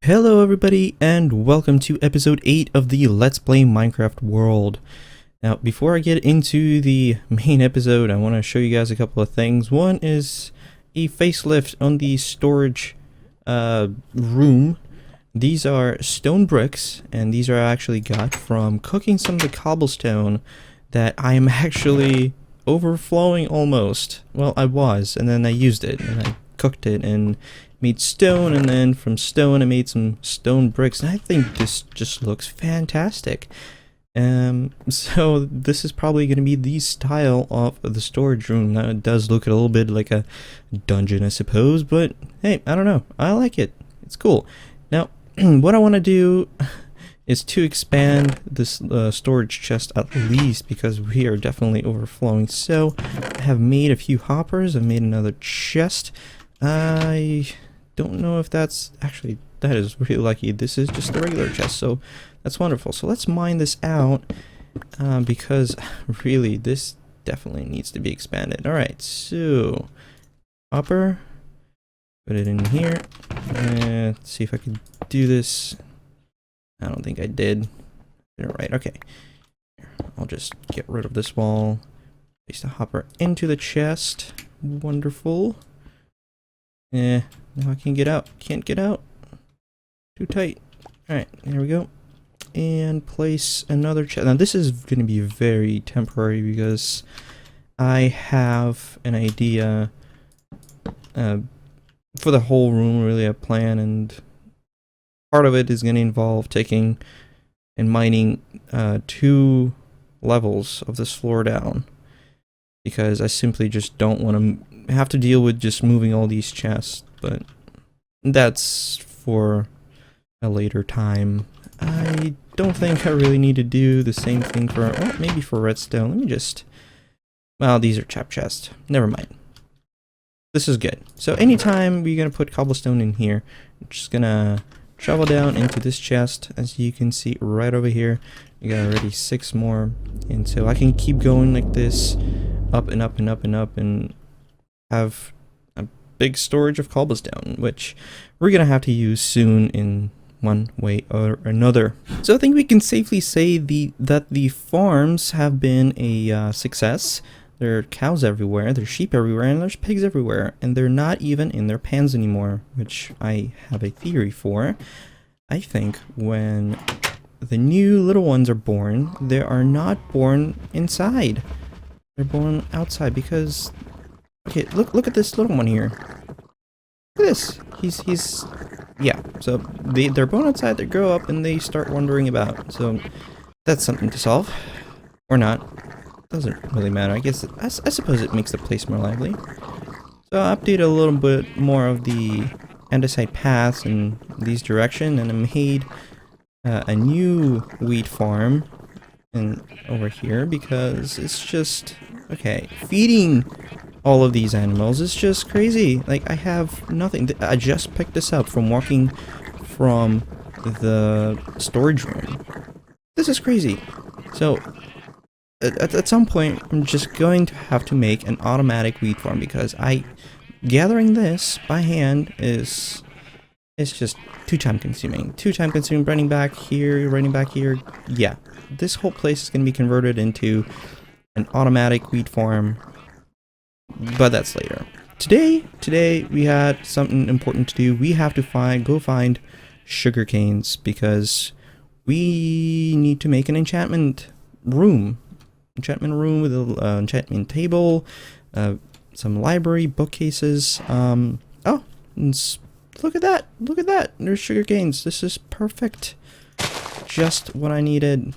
Hello everybody and welcome to episode 8 of the Let's Play Minecraft world. Now before I get into the main episode, I want to show you guys a couple of things. One is a facelift on the storage room. These are stone bricks, and these are actually got from cooking some of the cobblestone that I am actually overflowing almost. Well, I was, and then I used it and I cooked it and made stone, and then from stone I made some stone bricks, and I think this just looks fantastic. So this is probably going to be the style of the storage room. Now it does look a little bit like a dungeon, I suppose, but hey, I don't know, I like it. It's cool. Now what I want to do is to expand this storage chest at least, because we are definitely overflowing. So I have made a few hoppers, I've made another chest. I don't know if that's actually, that is really lucky. This is just the regular chest, so that's wonderful. So let's mine this out because really this definitely needs to be expanded. Alright, so hopper, put it in here. Let's see if I can do this. I don't think I did. Alright, okay. I'll just get rid of this wall. Place the hopper into the chest. Wonderful. Now I can get out. Can't get out. Too tight. Alright, there we go. And place another chest. Now this is going to be very temporary because I have an idea for the whole room, really a plan, and part of it is going to involve taking and mining 2 levels of this floor down, because I simply just don't want to have to deal with just moving all these chests, but that's for a later time. I don't think I really need to do the same thing for, well, maybe for redstone. Let me just, well, these are chap chests. Never mind. This is good. So anytime we're going to put cobblestone in here, I'm just going to travel down into this chest. As you can see right over here, we got already 6 more, and so I can keep going like this, up and up and up and up, and have a big storage of cobblestone, which we're gonna have to use soon in one way or another. So I think we can safely say that the farms have been a success. There are cows everywhere, there's sheep everywhere, and there's pigs everywhere, and they're not even in their pens anymore, which I have a theory for. I think when the new little ones are born, they are not born inside. They're born outside, because okay, look at this little one here. Look at this. He's yeah. So they're born outside. They grow up and they start wandering about. So that's something to solve, or not. Doesn't really matter. I guess I suppose it makes the place more lively. So I updated a little bit more of the andesite paths in these direction, and I made a new wheat farm and over here, because it's just okay. Feeding all of these animals is just crazy. Like, I have nothing. I just picked this up from walking from the storage room. This is crazy. So at some point I'm just going to have to make an automatic wheat farm, because gathering this by hand is just too time consuming. Running back here. Yeah, this whole place is going to be converted into an automatic wheat farm, but that's later. Today we had something important to do. We have to go find sugarcanes, because we need to make an enchantment room with an enchantment table, some library, bookcases. Oh, look at that, there's sugarcanes. This is perfect, just what I needed.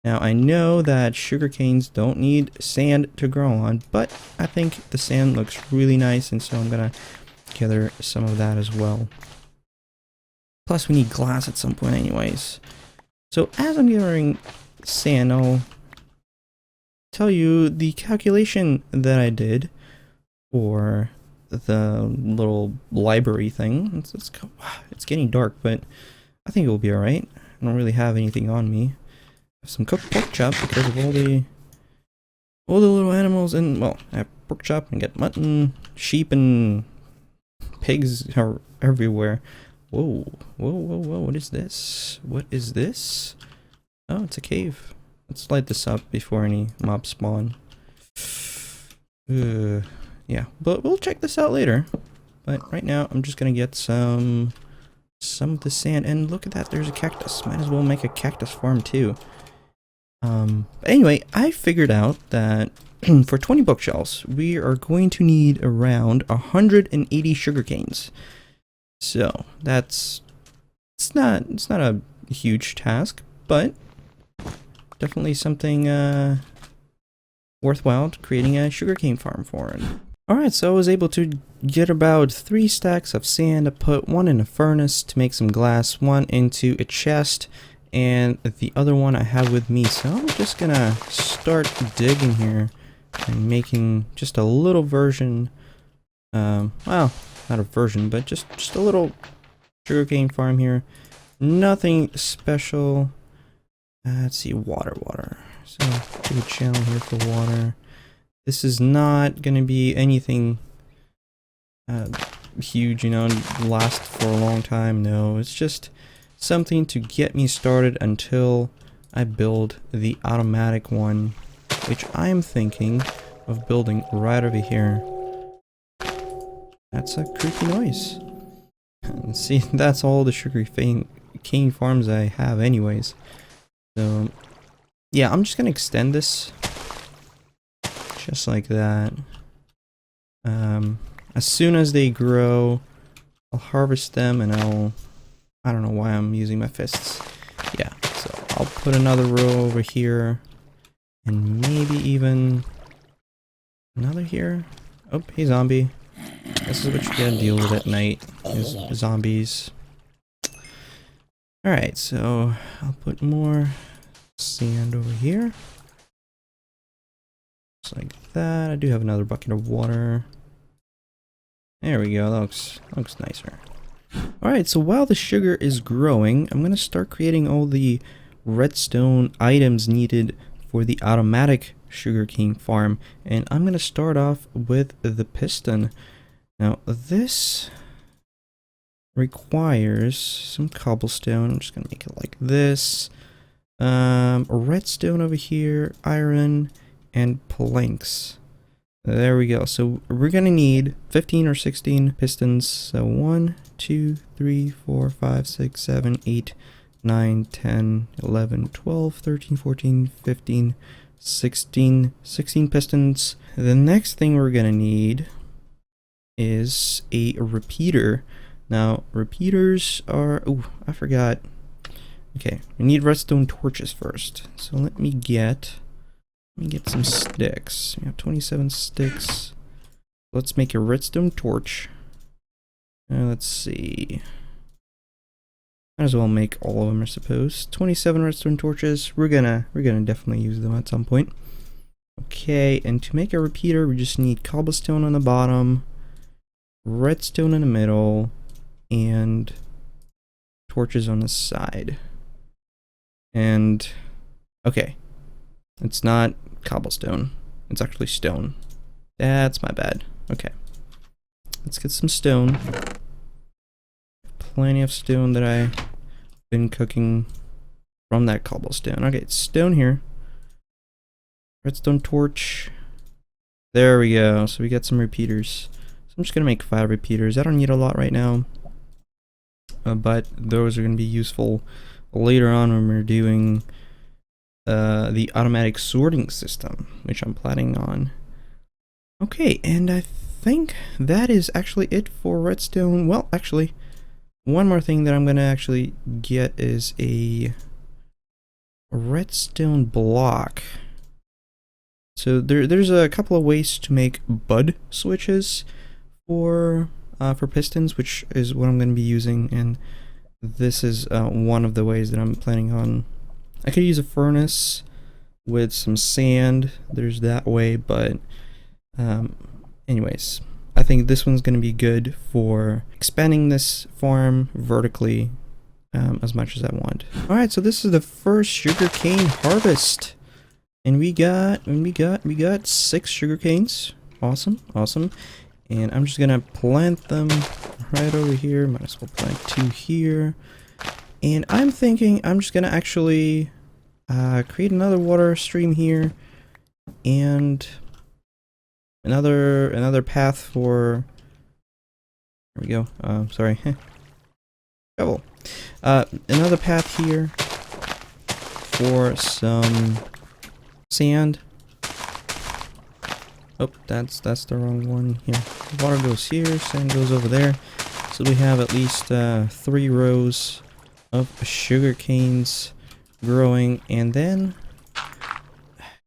Now I know that sugarcanes don't need sand to grow on, but I think the sand looks really nice, and so I'm gonna gather some of that as well. Plus we need glass at some point anyways. So as I'm gathering sand, I'll tell you the calculation that I did for the little library thing. It's getting dark, but I think it will be alright. I don't really have anything on me. I have some cooked pork chop because of all the little animals, and well, I have pork chop and get mutton, sheep, and pigs are everywhere. Whoa, whoa, whoa, whoa, what is this? What is this? Oh, it's a cave. Let's light this up before any mobs spawn. Yeah, but we'll check this out later. But right now, I'm just gonna get some of the sand. And look at that, there's a cactus. Might as well make a cactus farm too. But anyway, I figured out that for 20 bookshelves, we are going to need around 180 sugarcanes. So it's not a huge task, but definitely something worthwhile creating a sugarcane farm for. Alright, so I was able to get about 3 stacks of sand. I put one in a furnace to make some glass, one into a chest, and the other one I have with me. So I'm just gonna start digging here and making just a little version, well, not a version, but just a little sugarcane farm here. Nothing special. Let's see, water. So do a channel here for water. This is not going to be anything huge, you know, last for a long time. No, it's just something to get me started until I build the automatic one, which I'm thinking of building right over here. That's a creepy noise. See, that's all the sugarcane farms I have anyways. So, yeah, I'm just gonna extend this. Just like that. As soon as they grow, I'll harvest them and I don't know why I'm using my fists. Yeah, so I'll put another row over here. And maybe even another here. Oh, hey zombie. This is what you gotta deal with at night, is zombies. Alright, so I'll put more sand over here. Just like that. I do have another bucket of water. There we go, that looks nicer. Alright, so while the sugar is growing, I'm gonna start creating all the redstone items needed for the automatic sugarcane farm. And I'm gonna start off with the piston. Now, this requires some cobblestone. I'm just gonna make it like this. Redstone over here, iron, and planks. There we go. So we're gonna need 15 or 16 pistons. So 1, 2, 3, 4, 5, 6, 7, 8, 9, 10, 11, 12, 13, 14, 15, 16 pistons. The next thing we're gonna need is a repeater. Now, repeaters are... Oh, I forgot. Okay, we need redstone torches first. So let me get some sticks. We have 27 sticks. Let's make a redstone torch. Let's see. Might as well make all of them, I suppose. 27 redstone torches. We're gonna definitely use them at some point. Okay, and to make a repeater, we just need cobblestone on the bottom, redstone in the middle, and torches on the side. And okay, it's not cobblestone, it's actually stone. That's my bad. Okay, let's get some stone. Plenty of stone that I've been cooking from that cobblestone. Okay, it's stone here. Redstone torch. There we go. So we got some repeaters. So I'm just gonna make 5 repeaters. I don't need a lot right now, but those are gonna be useful later on when we're doing the automatic sorting system, which I'm planning on. Okay, and I think that is actually it for redstone. Well, actually, one more thing that I'm gonna actually get is a redstone block. So there's a couple of ways to make bud switches for pistons, which is what I'm going to be using, and this is one of the ways that I'm planning on. I could use a furnace with some sand. There's that way, but anyways, I think this one's going to be good for expanding this farm vertically as much as I want. All right, so this is the first sugarcane harvest. And we got 6 sugar canes. Awesome. And I'm just gonna plant them right over here. Might as well plant 2 here. And I'm thinking I'm just gonna actually create another water stream here, and another path for. There we go. Sorry. Shovel. Another path here for some sand. Oh, that's the wrong one here. Water goes here, sand goes over there. So we have at least 3 rows of sugar canes growing, and then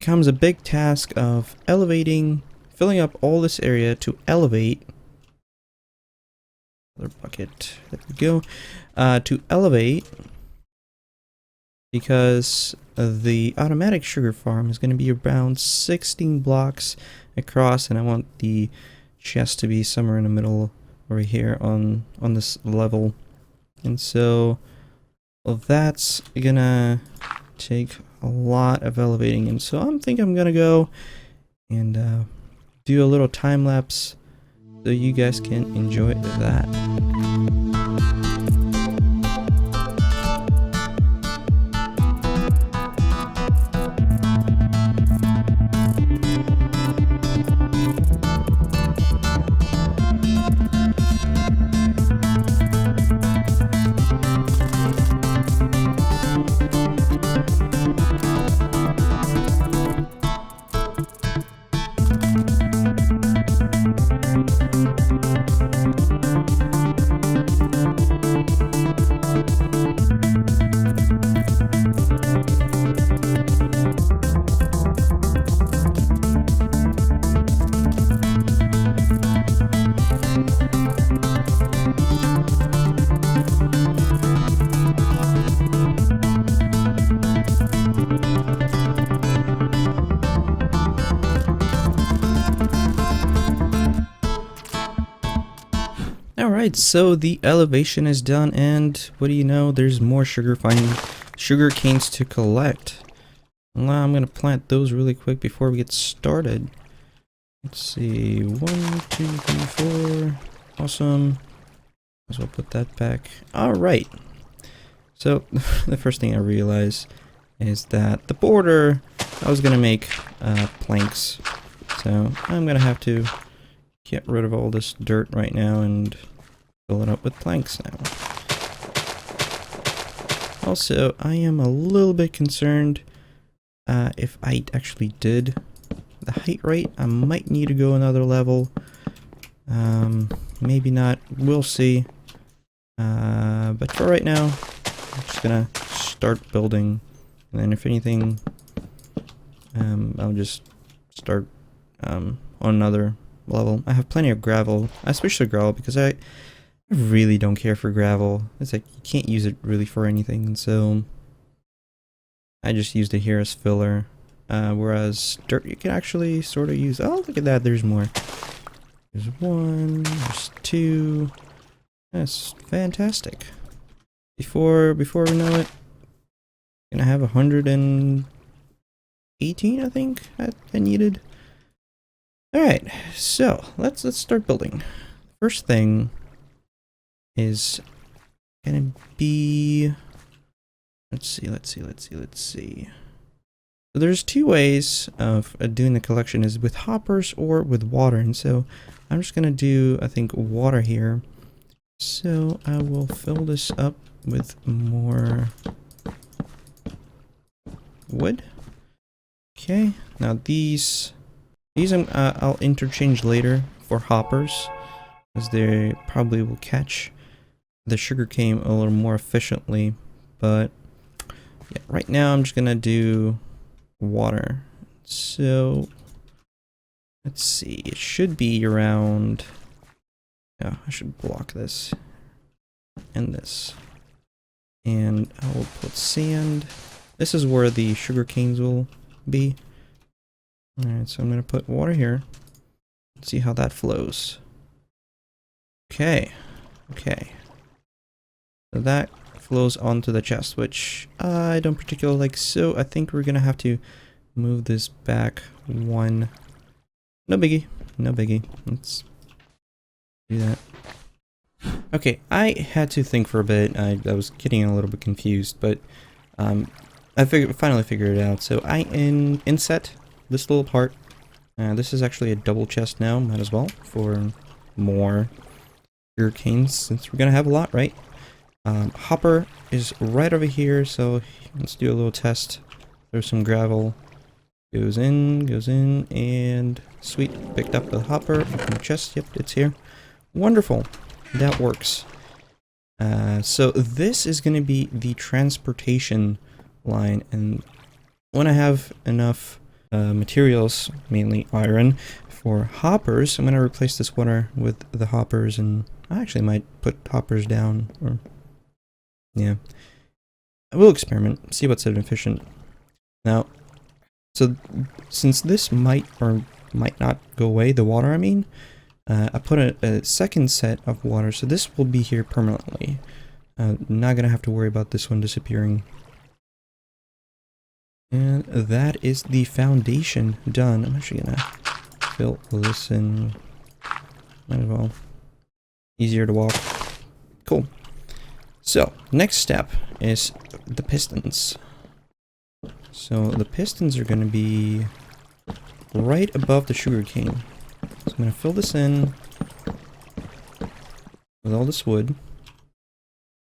comes a big task of filling up all this area to elevate. Another bucket. There we go. To elevate, because the automatic sugar farm is going to be around 16 blocks across, and I want the chest to be somewhere in the middle over here on this level. And so, well, that's gonna take a lot of elevating, and so I'm gonna go and do a little time lapse so you guys can enjoy that. Alright, so the elevation is done, and what do you know, there's more sugar canes to collect. Well, I'm gonna plant those really quick before we get started. Let's see, 1, 2, 3, 4, awesome. Might as well put that back. Alright, so the first thing I realized is that the border, I was gonna make planks, so I'm gonna have to get rid of all this dirt right now and fill it up with planks now. Also, I am a little bit concerned if I actually did the height right. I might need to go another level. Maybe not. We'll see. But for right now, I'm just gonna start building, and then if anything, I'll just start on another level. I have plenty of gravel. I switched to gravel because I really don't care for gravel. It's like you can't use it really for anything, so I just used it here as filler. Whereas dirt you can actually sort of use. Oh, look at that, there's more. There's 1, there's 2. That's fantastic. Before we know it, I'm gonna have 118, I think, I needed. Alright, so let's start building. First thing is gonna be, let's see. So there's 2 ways of doing the collection, is with hoppers or with water, and so I'm just gonna do, I think, water here. So I will fill this up with more wood. Okay, now these I'll interchange later for hoppers, as they probably will catch the sugarcane a little more efficiently. But yeah, right now I'm just gonna do water. So let's see, it should be around, yeah, I should block this and this, and I will put sand. This is where the sugar canes will be. Alright, so I'm gonna put water here. Let's see how that flows. Okay. So that flows onto the chest, which I don't particularly like, so I think we're gonna have to move this back 1. No biggie. Let's do that. Okay, I had to think for a bit. I was getting a little bit confused, but I finally figured it out. So I inset this little part. This is actually a double chest now, might as well, for more sugarcanes, since we're gonna have a lot, right? Hopper is right over here, so let's do a little test. There's some gravel. Goes in, and sweet, picked up the hopper. Open the chest, yep, it's here. Wonderful, that works. So this is going to be the transportation line, and when I have enough materials, mainly iron, for hoppers, I'm going to replace this water with the hoppers, and I actually might put hoppers down, or yeah. I will experiment, see what's efficient. Now, so since this might or might not go away, the water I mean, I put a second set of water, so this will be here permanently. Not gonna have to worry about this one disappearing. And that is the foundation done. I'm actually gonna fill this in. Might as well. Easier to walk. Cool. So, next step is the pistons. So the pistons are going to be right above the sugarcane. So I'm going to fill this in with all this wood.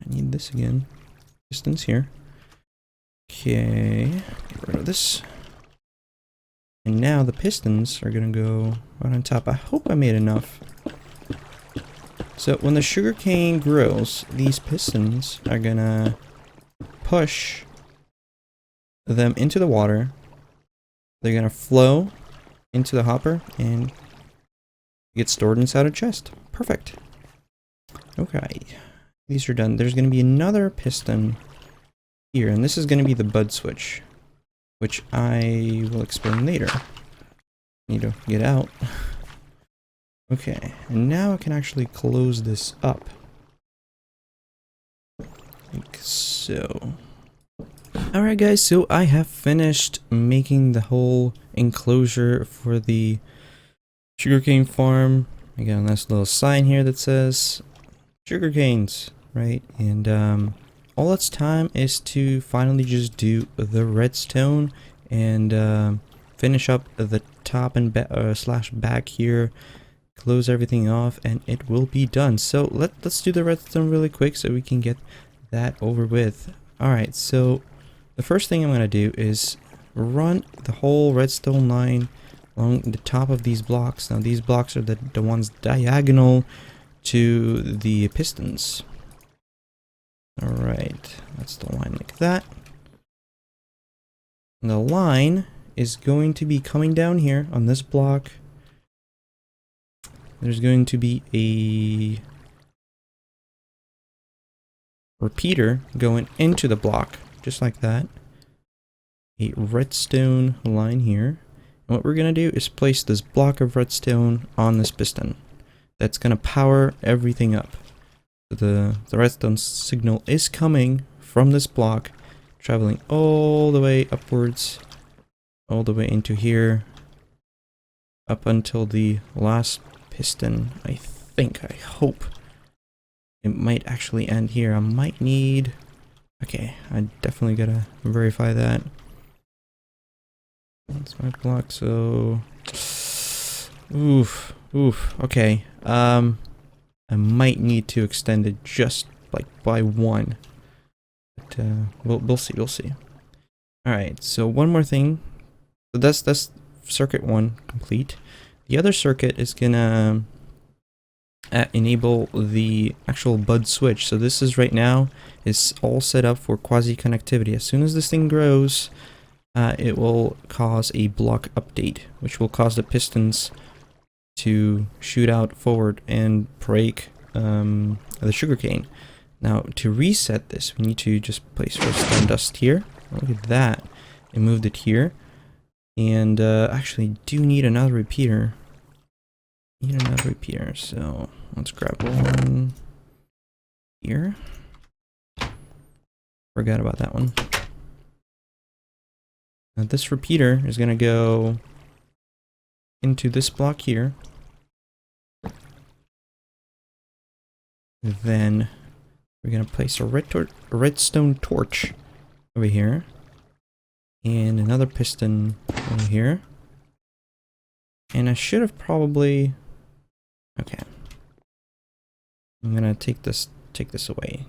I need this again. Pistons here. Okay, get rid of this. And now the pistons are going to go right on top. I hope I made enough. So when the sugarcane grows, these pistons are going to push them into the water. They're gonna flow into the hopper and get stored inside a chest. Perfect. Okay, these are done. There's gonna be another piston here, and this is gonna be the bud switch, which I will explain later. Need to get out. Okay, and now I can actually close this up. Like so. Alright guys, so I have finished making the whole enclosure for the sugarcane farm. I got a nice little sign here that says sugarcanes, right? And all it's time is to finally just do the redstone and finish up the top and slash back here, close everything off, and it will be done. So let's do the redstone really quick so we can get that over with. Alright, so the first thing I'm going to do is run the whole redstone line along the top of these blocks. Now these blocks are the ones diagonal to the pistons. Alright, that's the line like that. And the line is going to be coming down here on this block. There's going to be a repeater going into the block. Just like that. A redstone line here. And what we're going to do is place this block of redstone on this piston. That's going to power everything up. So the redstone signal is coming from this block, traveling all the way upwards, all the way into here, up until the last piston. I hope it might actually end here. I might need... Okay, I definitely gotta verify that. That's my block, so... Oof. Okay. I might need to extend it just like by one. But we'll see. Alright, so one more thing. So that's circuit 1 complete. The other circuit is gonna enable the actual bud switch. So this is right now is all set up for quasi connectivity. As soon as this thing grows, it will cause a block update, which will cause the pistons to shoot out forward and break the sugarcane. Now to reset this, we need to just place redstone dust here. Look at that. I moved it here. And actually do need another repeater. So let's grab one here. Forgot about that one. Now this repeater is going to go into this block here. Then we're gonna place a redstone torch over here. And another piston over here. And I should have probably... Okay. I'm gonna take this away.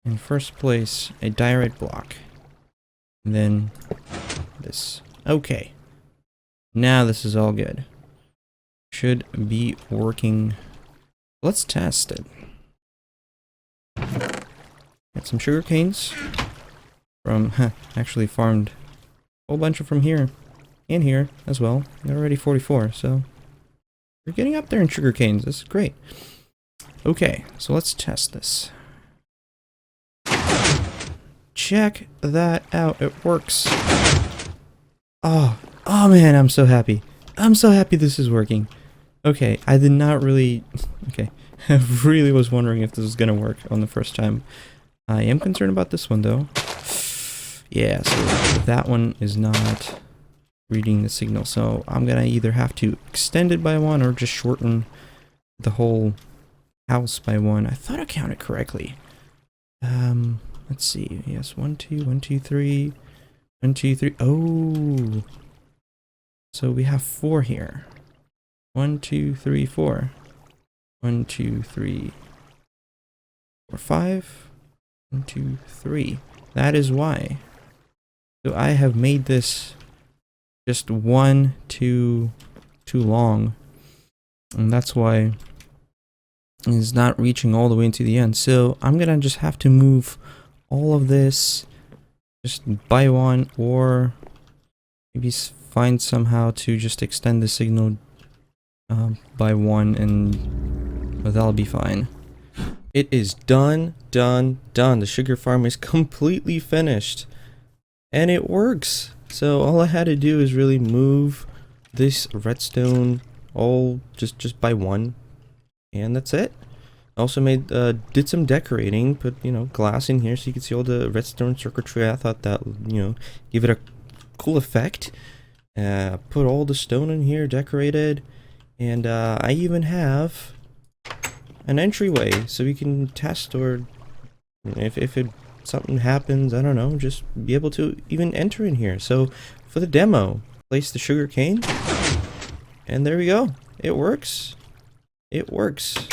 In first place, a diorite block. And then this. Okay. Now this is all good. Should be working. Let's test it. Got some sugar canes from, actually farmed a whole bunch of from here and here as well. They're already 44, so we're getting up there in sugar canes. This is great. Okay, so let's test this. Check that out. It works. Oh man, I'm so happy. I'm so happy this is working. Okay, I did not really... Okay, I really was wondering if this was gonna work on the first time. I am concerned about this one though. Yeah, so that one is not reading the signal. So I'm gonna either have to extend it by one or just shorten the whole house by one. I thought I counted correctly. Let's see. Yes, 1, 2, 1, 2, 3. 1, 2, 3. Oh. So we have 4 here. 1, 2, 3, 4. 1, 2, 3, 4, 5. 1, 2, 3. That is why. So I have made this just one too long. And that's why it's not reaching all the way into the end. So I'm gonna just have to move all of this just by one, or maybe find somehow to just extend the signal by one, and that'll be fine. It is done. The sugar farm is completely finished and it works. So all I had to do is really move this redstone all just by one, and that's it. Also did some decorating, put, you know, glass in here so you can see all the redstone circuitry. I thought that, you know, give it a cool effect. Put all the stone in here, decorated, and I even have an entryway so we can test, or if something happens, I don't know, just be able to even enter in here. So for the demo, place the sugar cane, and there we go. It works. It works.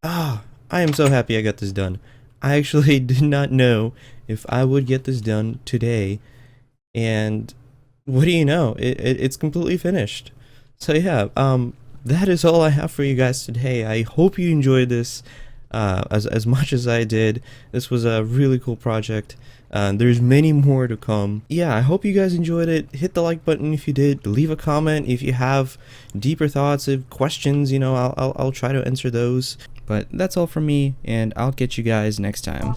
I am so happy I got this done. I actually did not know if I would get this done today, and what do you know, it's completely finished. So yeah, that is all I have for you guys today. I hope you enjoyed this as much as I did. This was a really cool project. There's many more to come. Yeah, I hope you guys enjoyed it. Hit the like button if you did. Leave a comment if you have deeper thoughts, if questions, you know, I'll try to answer those. But that's all from me, and I'll get you guys next time.